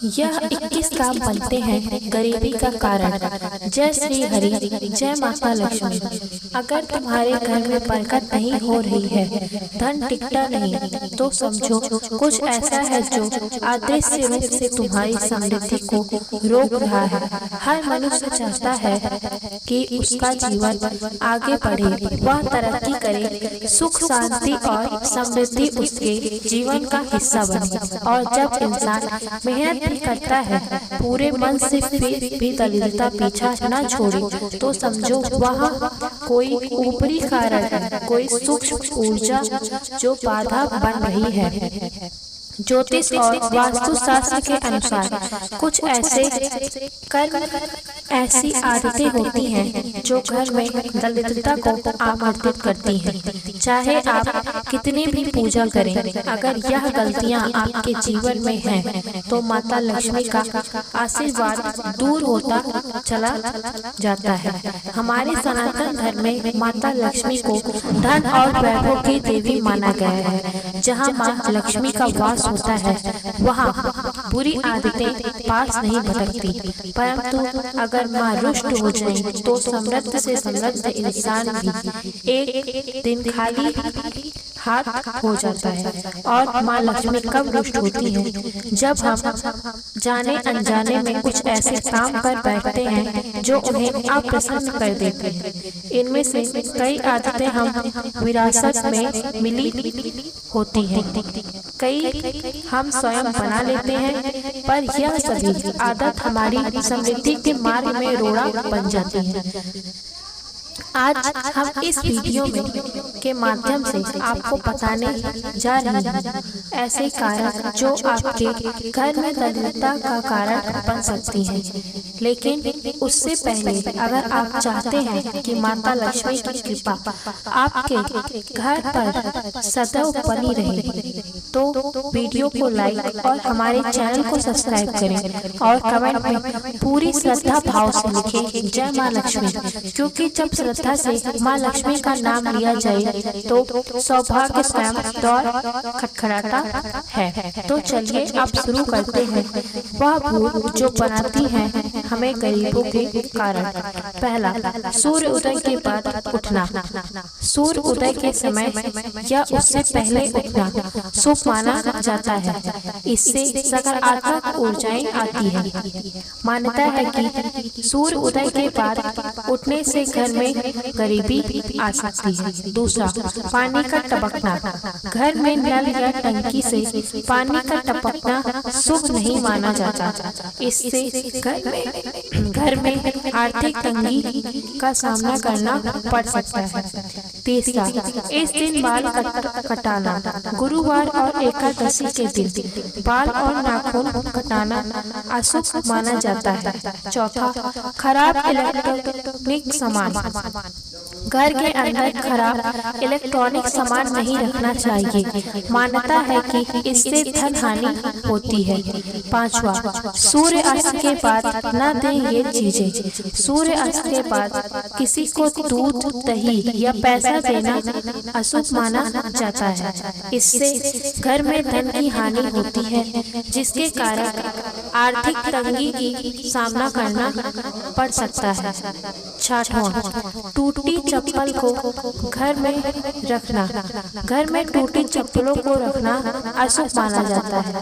यह 21 काम बनते हैं गरीबी का कारण। जय श्री हरि, जय माता लक्ष्मी। अगर तुम्हारे घर में बरकत नहीं हो रही है, धन टिकता नहीं, तो समझो कुछ ऐसा है जो अदृश्य रूप से तुम्हारी समृद्धि को रोक रहा है। हर मनुष्य चाहता है कि उसका जीवन आगे बढ़े, वह तरक्की करे, सुख शांति और समृद्धि उसके जीवन का हिस्सा बने। और जब इंसान मेहनत करता है, पूरे मन से, फिर भी दरिद्रता पीछा न छोड़े, तो समझो वह कोई ऊपरी कारण है, कोई सूक्ष्म ऊर्जा जो बाधा बन रही है। ज्योतिष और वास्तुशास्त्र के अनुसार कुछ ऐसे कर्म, ऐसी आदतें होती हैं जो घर में दरिद्रता को आमंत्रित करती हैं। चाहे आप कितनी भी पूजा करें, अगर यह गलतियां आपके जीवन में हैं, तो माता लक्ष्मी का आशीर्वाद दूर होता चला जाता है। हमारे सनातन धर्म में माता लक्ष्मी को धन और वैभव की देवी माना गया है। जहाँ माँ लक्ष्मी का वास होता है, वहाँ बुरी आदतें पास नहीं भटकती। परंतु अगर माँ रुष्ट हो जाए, तो समृद्ध से समृद्ध इंसान भी एक दिन खाली हाथ हो जाता है। और माँ लक्ष्मी कब रुष्ट होती है? जब हम जाने अनजाने में कुछ ऐसे काम कर बैठते हैं जो उन्हें अप्रसन्न कर देते हैं। इनमें से कई आदतें हम विरासत में मिली होती हैं, कई हम स्वयं बना लेते हैं, पर यह सभी आदत हमारी समृद्धि के मार्ग में रोड़ा बन जाती है। आज हम इस वीडियो में के माध्यम से आपको बताने जा रहे हैं ऐसे कारण जो आपके घर में दरिद्रता का कारण बन सकती हैं। लेकिन उससे पहले अगर आप चाहते हैं कि माता लक्ष्मी की कृपा आपके घर पर सदैव बनी रहे, तो वीडियो को लाइक और हमारे चैनल को सब्सक्राइब करें और कमेंट में पूरी श्रद्धा भाव से लिखें जय माँ लक्ष्मी। क्योंकि जब श्रद्धा से माँ लक्ष्मी का नाम लिया जाए, तो सौभाग्य स्वयं द्वार खटखटाता है। तो चलिए अब शुरू करते हैं वह भूल जो बनाती है हमें गरीबों के कारण। पहला, सूर्य उदय के बाद उठना। सूर्य उदय के समय या उससे पहले उठना शुभ माना जाता है। इससे सकारात्मक ऊर्जाएं आती है। मान्यता है कि सूर्य उदय के बाद उठने से घर में गरीबी आ सकती है। दूसरा, पानी का टपकना। घर में नल या टंकी से पानी का टपकना शुभ नहीं माना जाता। इससे घर में आर्थिक तंगी का सामना करना पड़ सकता है। तीसरा, इस दिन बाल कटाना। गुरुवार और एकादशी के दिन बाल और नाखून कटाना अशुभ माना जाता है। चौथा, खराब इलेक्ट्रॉनिक सामान। घर के अंदर खराब इलेक्ट्रॉनिक सामान नहीं रखना चाहिए। मान्यता है कि इससे धन हानि होती है। पांचवा, सूर्य अस्त के बाद न दें ये चीजें। सूर्य अस्त के बाद किसी को दूध, दही या पैसा देना अशुभ माना जाता है। इससे घर में धन की हानि होती है, जिसके कारण आर्थिक तंगी की सामना करना पड़ सकता है। छठवां, टूटी चप्पल को घर में रखना। घर में टूटी चप्पलों को रखना अशुभ माना जाता है।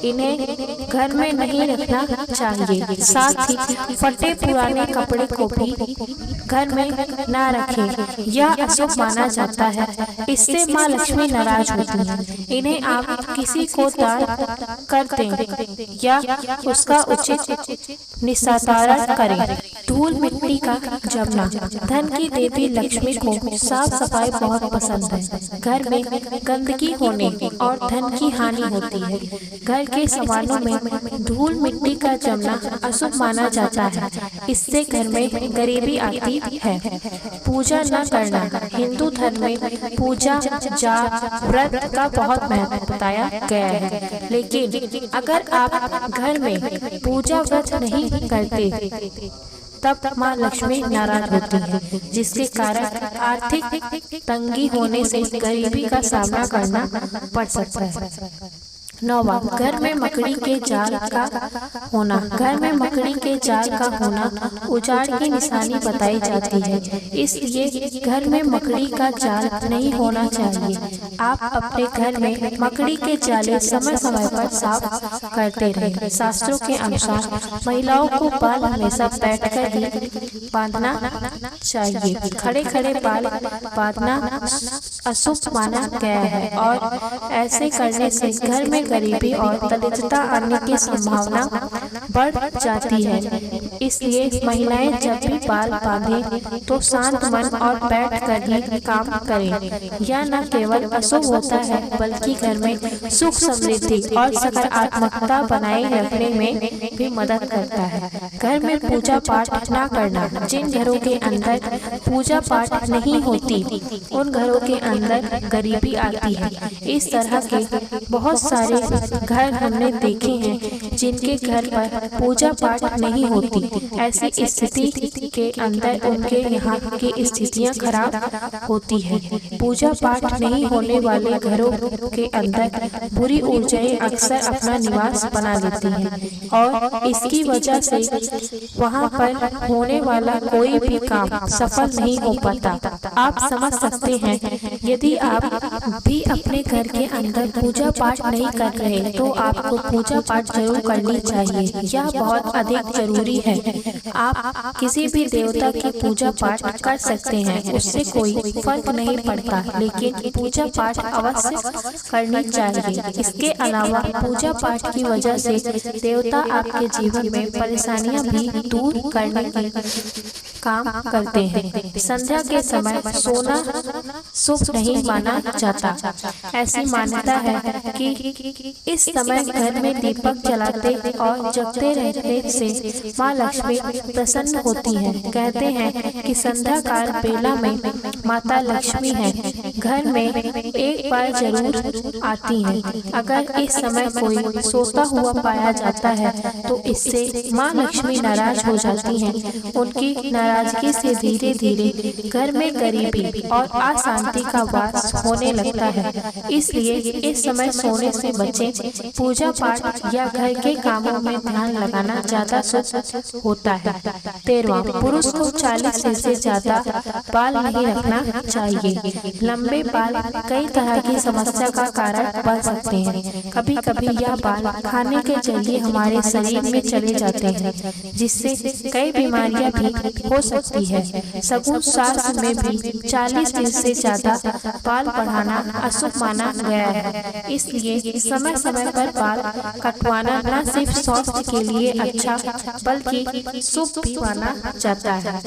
इन्हें घर में नहीं रखना चाहिए। साथ ही फटे पुराने कपड़े को भी घर में न रखें, यह अशुभ माना जाता है। इससे माँ लक्ष्मी नाराज होती है। इन्हें आप किसी को दान कर दें या उसका उचित निस्तारण करें। धूल मिट्टी का जमना। धन की देवी लक्ष्मी को साफ सफाई बहुत पसंद है। घर में गंदगी होने और धन की हानि होती है। घर के सामानों में धूल मिट्टी का जमना अशुभ माना जाता है। इससे घर में गरीबी आती है। पूजा न करना। हिंदू धर्म में पूजा, जाप, व्रत का बहुत महत्व बताया गया है। लेकिन अगर आप घर में पूजा व्रत नहीं करते, तब माँ लक्ष्मी नाराज होती है, जिसके कारण आर्थिक तंगी होने से गरीबी का सामना करना पड़ सकता है। नौवा, घर में मकड़ी के जाल का होना। घर में मकड़ी के जाल का होना उजाड़ की निशानी बताई जाती है, इसलिए घर में मकड़ी का जाल नहीं होना चाहिए। आप अपने घर में मकड़ी के जाले समय समय पर साफ करते रहें। शास्त्रों के अनुसार महिलाओं को बाल हमेशा बैठकर ही बांधना चाहिए। खड़े खड़े बाल बांधना अशुभ माना गया है और ऐसे करने से घर में गरीबी और दरिद्रता आने की संभावना बढ़ जाती है। इसलिए महिलाएं जब भी बाल बांधें तो शांत मन और बैठकर ही काम करें। यह न केवल अशुभ होता है बल्कि घर में सुख समृद्धि और सकारात्मकता बनाए रखने में भी मदद करता है। घर में पूजा पाठ न करना। जिन घरों के अंदर पूजा पाठ नहीं होती उन घरों के अंदर गरीबी आती है। इस तरह के बहुत सारे घर हमने देखे हैं जिनके घर पर पूजा पाठ नहीं होती। ऐसी स्थिति के अंदर उनके यहाँ की स्थितियाँ खराब होती है। पूजा पाठ नहीं होने वाले घरों के अंदर बुरी ऊर्जाएं अक्सर अपना निवास बना लेती हैं और इसकी वजह से वहाँ पर होने वाला कोई भी काम सफल नहीं हो पाता। आप समझ सकते हैं, यदि आप भी अपने घर के अंदर पूजा पाठ नहीं कर रहे तो आपको पूजा पाठ जरूर करनी चाहिए। यह बहुत अधिक जरूरी है। आप किसी भी देवता की पूजा पाठ कर सकते हैं, उससे कोई फर्क नहीं पड़ता, लेकिन पूजा पाठ अवश्य करनी चाहिए। इसके अलावा पूजा पाठ की वजह से देवता आपके जीवन में परेशानियां भी दूर करने की काम करते हैं। संध्या के समय सोना शुभ नहीं माना जाता। ऐसी मान्यता है कि इस समय घर में दीपक जलाते और जगते रहने से माँ लक्ष्मी प्रसन्न होती हैं। कहते हैं कि संध्या काल बेला में माता लक्ष्मी है घर में एक बार जरूर आती हैं। अगर इस समय कोई सोता हुआ पाया जाता है तो इससे माँ लक्ष्मी नाराज हो जाती हैं। उनकी नाराजगी से धीरे धीरे घर में गरीबी और अशांति का वास होने लगता है। इसलिए इस समय सोने से बचें। पूजा पाठ या घर के कामों में ध्यान लगाना ज्यादा शुभ होता है। 13वां, पुरुष को 40 से ज्यादा बाल नहीं रखना चाहिए। लंबे बाल कई तरह की समस्या का कारण बन सकते हैं। कभी कभी यह बाल खाने के जरिए हमारे शरीर में चले जाते हैं, जिससे कई बीमारियां भी हो सकती है। सगुन शास्त्र में भी 40 दिन से ज्यादा बाल बढ़ाना अशुभ माना गया है। इसलिए समय समय पर बाल कटवाना न सिर्फ स्वास्थ्य के लिए अच्छा बल्कि शुभ भी माना जाता है।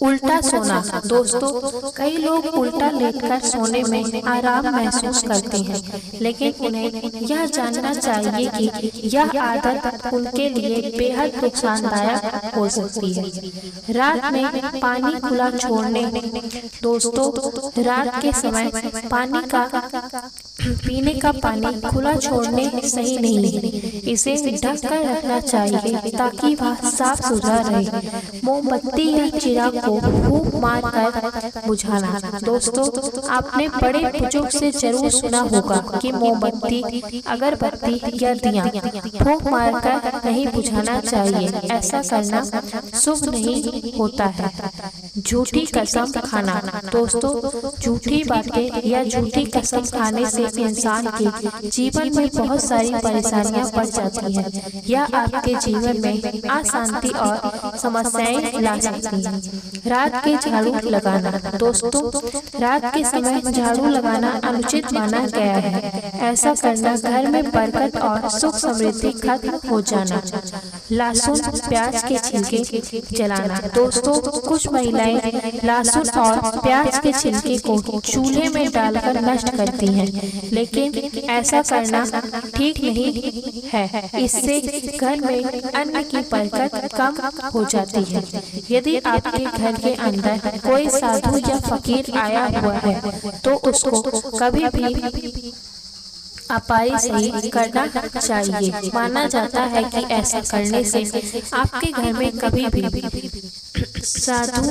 उल्टा सोना। दोस्तों, कई लोग उल्टा लेटकर सोने में आराम महसूस करते हैं, लेकिन उन्हें यह जानना चाहिए कि यह आदत उनके लिए बेहद नुकसानदायक हो सकती है। रात में पानी खुला छोड़ने। दोस्तों, रात के समय पानी का पीने का पानी खुला छोड़ने सही नहीं है। इसे ढक कर रखना चाहिए ताकि वह साफ सुथरा रहे। मोमबत्ती या चिराग को फूंक मार कर बुझाना। दोस्तों, आपने बड़े बुजुर्ग से जरूर सुना होगा कि मोमबत्ती, अगरबत्ती या दिया फूंक मार कर नहीं बुझाना चाहिए। ऐसा करना शुभ नहीं होता है। झूठी कसम खाना। दोस्तों, झूठी बातें या झूठी कसम खाने से इंसान के जीवन में बहुत सारी परेशानियां बढ़ जाती हैं। यह आपके जीवन में अशांति और समस्याएं ला सकती हैं। रात के झाड़ू लगाना। दोस्तों, रात के समय झाड़ू लगाना अनुचित माना गया है। ऐसा करना घर में बरकत और सुख समृद्धि खत्म हो जाना। लहसुन प्याज के छिलके जलाना। दोस्तों, कुछ महिलाएं लहसुन और प्याज के छिलके को चूल्हे में डालकर नष्ट करती हैं, लेकिन ऐसा करना ठीक नहीं है। इससे घर में अन्न की बरकत कम हो जाती है। यदि आपके घर के अंदर कोई साधु या फकीर आया हुआ है तो उसको कभी भी अपाई नहीं करना चाहिए। माना जाता है कि ऐसा करने से आपके घर में कभी भी साधु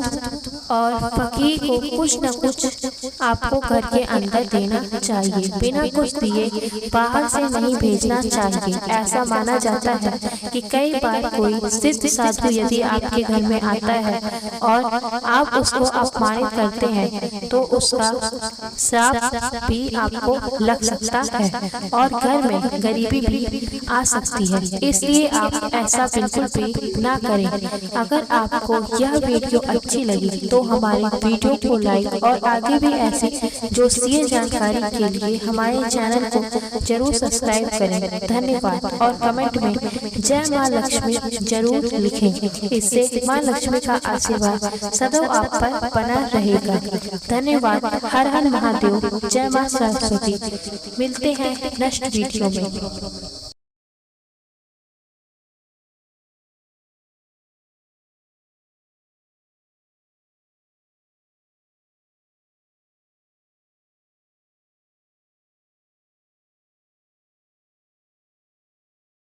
और फकीर को कुछ न कुछ आपको घर के अंदर देना चाहिए। बिना कुछ दिए बाहर से नहीं भेजना चाहिए। ऐसा माना जाता है कि कई बार कोई सिद्ध साधु यदि आपके घर में आता है और आप उसको अपमानित करते हैं तो उसका श्राप भी आपको लग सकता है और घर में गरीबी भी आ सकती है। इसलिए आप ऐसा बिल्कुल भी ना करें। अगर आपको यह वीडियो अच्छी लगी तो हमारे वीडियो को लाइक और आगे भी ऐसी जोशीय जानकारी के लिए हमारे चैनल को जरूर सब्सक्राइब करें। धन्यवाद। और कमेंट में जय माँ लक्ष्मी जरूर लिखें। इससे माँ लक्ष्मी का आशीर्वाद सदैव आप पर बना रहेगा। धन्यवाद। हर हर महादेव। जय माँ सरस्वती। मिलते हैं नेक्स्ट वीडियो में।